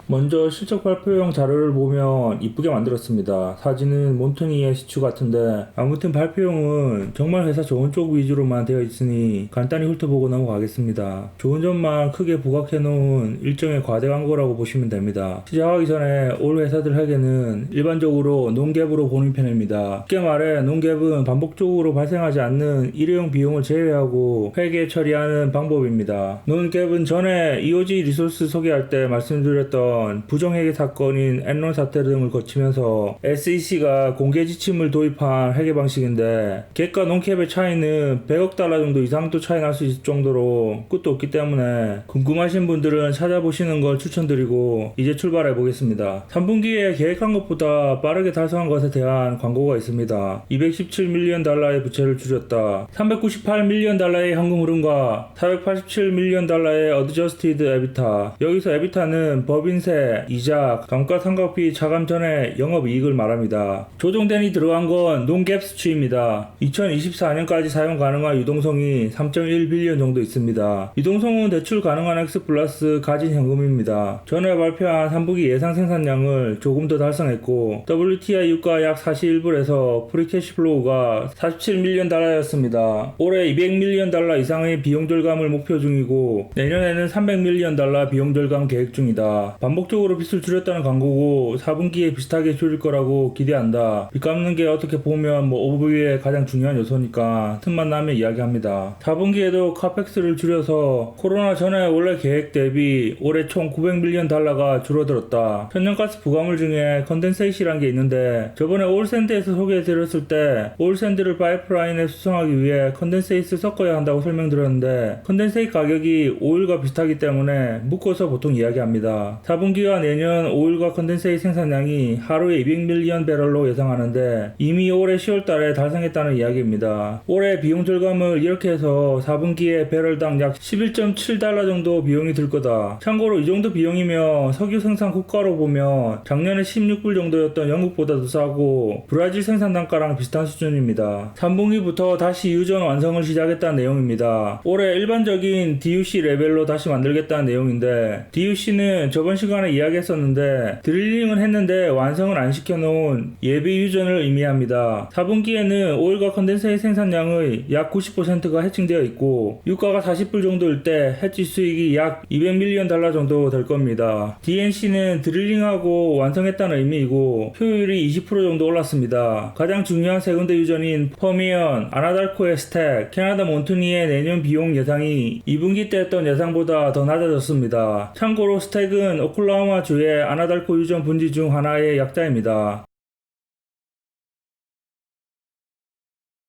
먼저 실적 발표용 자료를 보면 이쁘게 만들었습니다. 사진은 몬트니의 시추 같은데 아무튼 발표용은 정말 회사 좋은 쪽 위주로만 되어 있으니 간단히 훑어보고 넘어가겠습니다. 좋은 점만 크게 부각해 놓은 일종의 과대 광고라고 보시면 됩니다. 시작하기 전에 올 회사들 회계는 일반적으로 논갭으로 보는 편입니다. 쉽게 말해 논갭은 반복적으로 발생하지 않는 일회용 비용을 제외하고 회계 처리하는 방법입니다. 논갭은 전에 EOG 리소스 소개할 때 말씀드렸던 부정회계 사건인 엔론 사태 등을 거치면서 SEC가 공개 지침을 도입한 회계 방식인데 갭과 논캡의 차이는 100억 달러 정도 이상도 차이 날 수 있을 정도로 끝도 없기 때문에 궁금하신 분들은 찾아보시는 걸 추천드리고 이제 출발해 보겠습니다. 3분기에 계획한 것보다 빠르게 달성한 것에 대한 광고가 있습니다. 217밀리언 달러의 부채를 줄였다. 398밀리언 달러의 현금 흐름과 487밀리언 달러의 어드저스티드 에비타. 여기서 에비타는 법인세, 이자, 감가상각비 차감 전에 영업이익을 말합니다. 조정된이 들어간 건 논갭 수치입니다. 2024년까지 사용 가능한 유동성이 3.1빌리언 정도 있습니다. 유동성은 대출 가능한 X 플러스 가진 현금입니다. 전에 발표한 3분기 예상 생산량을 조금 더 달성했고 WTI 유가 약 41불에서 프리캐시플로우가 47밀리언 달러였습니다. 올해 200밀리언 달러 이상의 비용 절감을 목표 중이고 내년에는 300밀리언 달러 비용 절감 계획 중이다. 반복적으로 빚을 줄였다는 광고고 4분기에 비슷하게 줄일 거라고 기대한다. 빚 갚는 게 어떻게 보면 오버뷰의 가장 중요한 요소니까 틈만 나면 이야기합니다. 4분기에도 카펙스를 줄여서 코로나 전에 원래 계획 대비 올해 총 900밀리언 달러가 줄어들었다. 천연가스 부가물 중에 컨덴세이시란 게 있는데 저번에 올샌드에서 소개해드렸을 때 올샌드를 파이프라인에 수송하기 위해 컨덴세이트를 섞어야 한다고 설명드렸는데 컨덴세이트 가격이 오일과 비슷하기 때문에 묶어서 보통 이야기합니다. 4분기와 내년 오일과 컨덴세이트 생산량이 하루에 200밀리언 배럴로 예상하는데 이미 올해 10월달에 달성했다는 이야기입니다. 올해 비용 절감을 이렇게 해서 4분기에 배럴당 약 11.7달러 정도 비용이 들 거다. 참고로 이 정도 비용이면 석유 생산 국가로 보면 작년에 16불 정도였던 영국보다도 싸고 브라질 생산 단가랑 비슷한 수준입니다. 3분기부터 다시 유전 완성을 시작했다는 내용입니다. 올해 일반적인 DUC 레벨로 다시 만들겠다는 내용인데 DUC는 저번 시간에 이야기했었는데 드릴링은 했는데 완성을 안 시켜놓은 예비 유전을 의미합니다. 4분기에는 오일과 컨덴세이트 생산량의 약 90%가 해칭되어 있고 유가가 40불 정도일 때 해치 수익이 약 200밀리언 달러 정도 될 겁니다. DNC는 드릴링하고 완성했다는 의미이고 효율이 20% 정도 올랐습니다. 가장 중요한 세 군데 유전인 퍼미언, 아나달코의 스택, 캐나다 몬트니의 내년 비용 예상이 2분기 때 했던 예상보다 더 낮아졌습니다. 참고로 스택은 오클라호마주의 아나달코 유전 분지 중 하나의 약자입니다.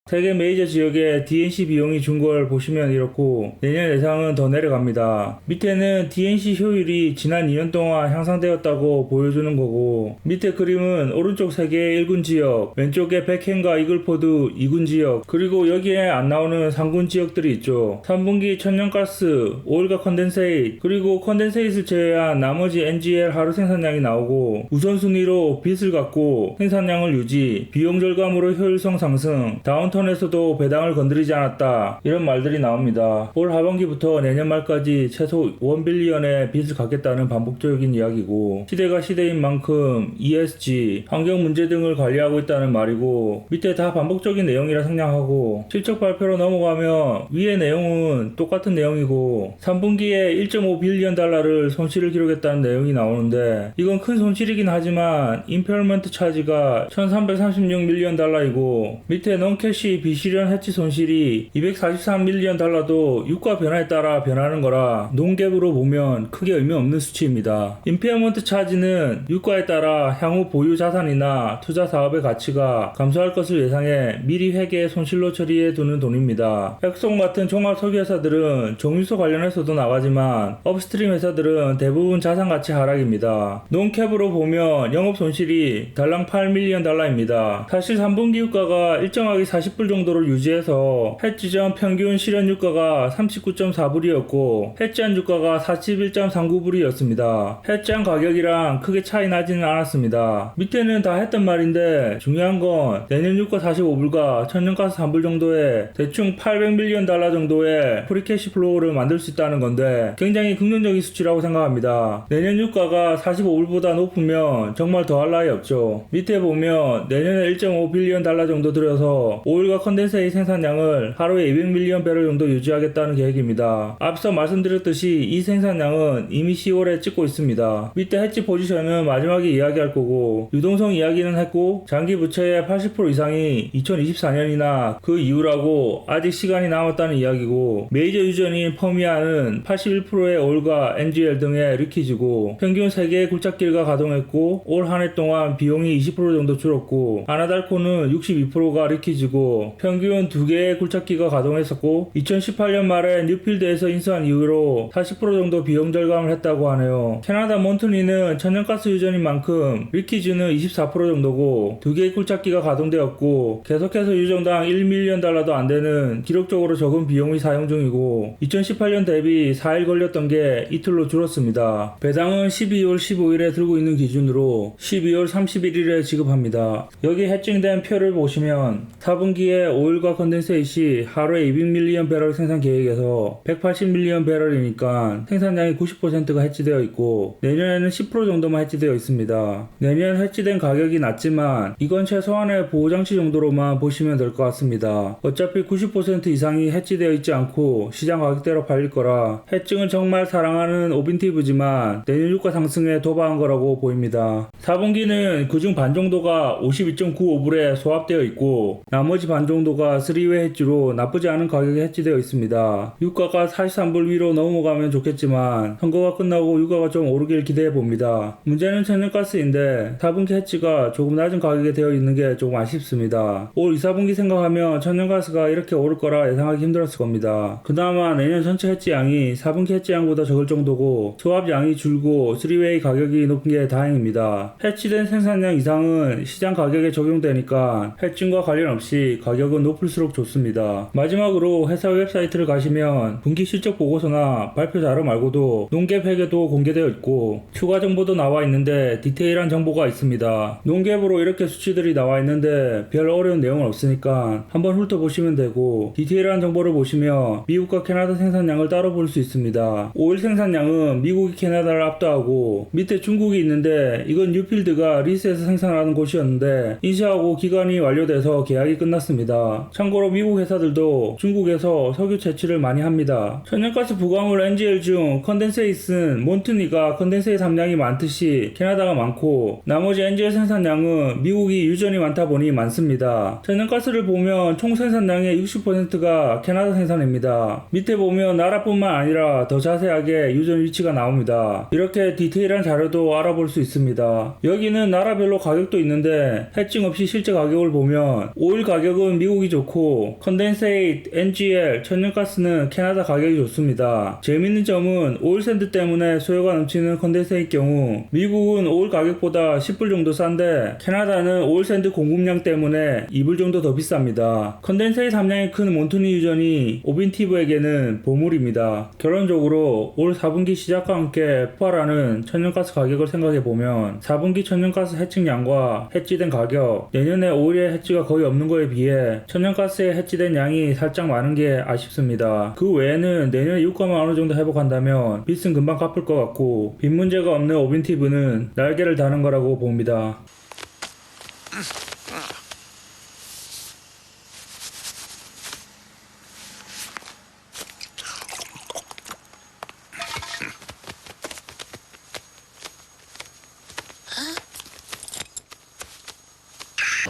세계 메이저 지역의 DNC 비용이 준 걸 보시면 이렇고 내년 예상은 더 내려갑니다. 밑에는 DNC 효율이 지난 2년 동안 향상되었다고 보여주는 거고 밑에 그림은 오른쪽 3개의 1군 지역, 왼쪽에 백행과 이글포드 2군 지역, 그리고 여기에 안 나오는 3군 지역들이 있죠. 3분기 천연가스, 오일과 컨덴세이트, 그리고 컨덴세이트를 제외한 나머지 NGL 하루 생산량이 나오고 우선순위로 빚을 갚고 생산량을 유지, 비용 절감으로 효율성 상승, 다운턴에서도 배당을 건드리지 않았다, 이런 말들이 나옵니다. 올 하반기부터 내년 말까지 최소 1빌리언의 빚을 갚겠다는 반복적인 이야기고 시대가 시대인 만큼 ESG, 환경 문제 등을 관리하고 있다는 말이고 밑에 다 반복적인 내용이라 생략하고 실적 발표로 넘어가면 위의 내용은 똑같은 내용이고 3분기에 1.5빌리언 달러를 손실을 기록했다는 내용이 나오는데 이건 큰 손실이긴 하지만 임페어먼트 차지가 1336밀리언 달러이고 밑에 non-캐시 비실현 해치 손실이 243밀리언 달러도 유가 변화에 따라 변하는 거라 논갭으로 보면 크게 의미 없는 수치입니다. 임페어먼트 차지는 유가에 따라 향후 보유 자산이나 투자 사업의 가치가 감소할 것을 예상해 미리 회계 손실로 처리해 두는 돈입니다. 엑송 같은 종합 석유 회사들은 정유소 관련해서도 나가지만 업스트림 회사들은 대부분 자산 가치 하락입니다. 논캡으로 보면 영업 손실이 달랑 8밀리언 달러입니다. 사실 3분기 유가가 일정하게 40% 40불 정도를 유지해서 해지 전 평균 실현 유가가 39.4불이었고 해지한 유가가 41.39불이었습니다. 해지한 가격이랑 크게 차이 나지는 않았습니다. 밑에는 다 했던 말인데 중요한 건 내년 유가 45불과 천연가스 3불 정도에 대충 800밀리언 달러 정도의 프리캐시 플로우를 만들 수 있다는 건데 굉장히 긍정적인 수치라고 생각합니다. 내년 유가가 45불보다 높으면 정말 더할 나위 없죠. 밑에 보면 내년에 1.5빌리언 달러 정도 들여서 오일과 컨덴세이 생산량을 하루에 200밀리언 배럴 정도 유지하겠다는 계획입니다. 앞서 말씀드렸듯이 이 생산량은 이미 10월에 찍고 있습니다. 밑에 해지 포지션은 마지막에 이야기할 거고 유동성 이야기는 했고 장기 부채의 80% 이상이 2024년이나 그 이후라고 아직 시간이 남았다는 이야기고 메이저 유전인 퍼미아는 81%의 오일과 NGL 등의 리키지고 평균 3개의 굴착기가 가동했고 올 한 해 동안 비용이 20% 정도 줄었고 아나달코는 62%가 리키지고 평균 2개의 굴착기가 가동했었고 2018년 말에 뉴필드에서 인수한 이후로 40% 정도 비용 절감을 했다고 하네요. 캐나다 몬트니는 천연가스 유전인 만큼 리키지는 24% 정도고 2개의 굴착기가 가동되었고 계속해서 유정당 1밀리언 달러도 안되는 기록적으로 적은 비용이 사용 중이고 2018년 대비 4일 걸렸던 게 이틀로 줄었습니다. 배당은 12월 15일에 들고 있는 기준으로 12월 31일에 지급합니다. 여기 해칭된 표를 보시면 4분기에 오일과 컨덴세이시 하루에 200밀리언 배럴 생산 계획에서 180밀리언 배럴이니까 생산량이 90%가 해지되어 있고 내년에는 10% 정도만 해지되어 있습니다. 내년 해지된 가격이 낮지만 이건 최소한의 보호장치 정도로만 보시면 될 것 같습니다. 어차피 90% 이상이 해지되어 있지 않고 시장 가격대로 팔릴 거라 해증은 정말 사랑하는 오빈티브지만 내년 유가 상승에 도박한 거라고 보입니다. 4분기는 그중 반 정도가 52.95불에 소합되어 있고 나머지 반 정도가 3회 해지로 나쁘지 않은 가격에 해지되어 있습니다. 유가가 43불 위로 넘어가면 좋겠지만 선거가 끝나고 유가가 좀 오르길 기대해 봅니다. 문제는 천연가스인데 4분기 해지가 조금 낮은 가격에 되어 있는 게 조금 아쉽습니다. 올 2, 4분기 생각하면 천연가스가 이렇게 오를 거라 예상하기 힘들었을 겁니다. 그나마 내년 전체 해지양이 4분기 해지양보다 적을 정도고 소합양이 줄고 3웨이 가격이 높은 게 다행입니다. 해치된 생산량 이상은 시장 가격에 적용되니까 해증과 관련 없이 가격은 높을수록 좋습니다. 마지막으로 회사 웹사이트를 가시면 분기 실적 보고서나 발표 자료 말고도 농갭 회계도 공개되어 있고 추가 정보도 나와 있는데 디테일한 정보가 있습니다. 농갭으로 이렇게 수치들이 나와 있는데 별 어려운 내용은 없으니까 한번 훑어보시면 되고 디테일한 정보를 보시면 미국과 캐나다 생산량을 따로 볼 수 있습니다. 오일 생산량은 미국이 캐나다를 압도하고 밑에 중국이 있는데 이건 뉴필드가 리스에서 생산하는 곳이었는데 인수하고 기간이 완료돼서 계약이 끝났습니다. 참고로 미국 회사들도 중국에서 석유 채취를 많이 합니다. 천연가스 부가물 NGL 중 컨덴세이트는 몬트니가 컨덴세이트 함량이 많듯이 캐나다가 많고 나머지 NGL 생산량은 미국이 유전이 많다 보니 많습니다. 천연가스를 보면 총 생산량의 60%가 캐나다 생산입니다. 밑에 보면 나라뿐만 아니라 더 자세하게 유전 위치가 나옵니다. 이렇게 디테일한 자료도 알아볼 수 있습니다. 여기는 나라별로 가격도 있는데 해칭 없이 실제 가격을 보면 오일 가격은 미국이 좋고 컨덴세이트, NGL, 천연가스는 캐나다 가격이 좋습니다. 재밌는 점은 오일 샌드 때문에 소요가 넘치는 컨덴세이트 경우 미국은 오일 가격보다 10불 정도 싼데 캐나다는 오일 샌드 공급량 때문에 2불 정도 더 비쌉니다. 컨덴세이트 함량이 큰 몬트니 유전이 오빈티브에게는 보물입니다. 결론적으로 올 4분기 시작과 함께 폭발하는 천연가스 가격을 생각해보면 4분기 천연가스 해칭량과 해지된 가격, 내년에 오일의 해지가 거의 없는 거에 비해 천연가스의 해지된 양이 살짝 많은 게 아쉽습니다. 그 외에는 내년에 유가만 어느 정도 회복한다면 빚은 금방 갚을 것 같고 빚 문제가 없는 오빈티브는 날개를 다는 거라고 봅니다.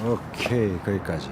오케이, 거기까지.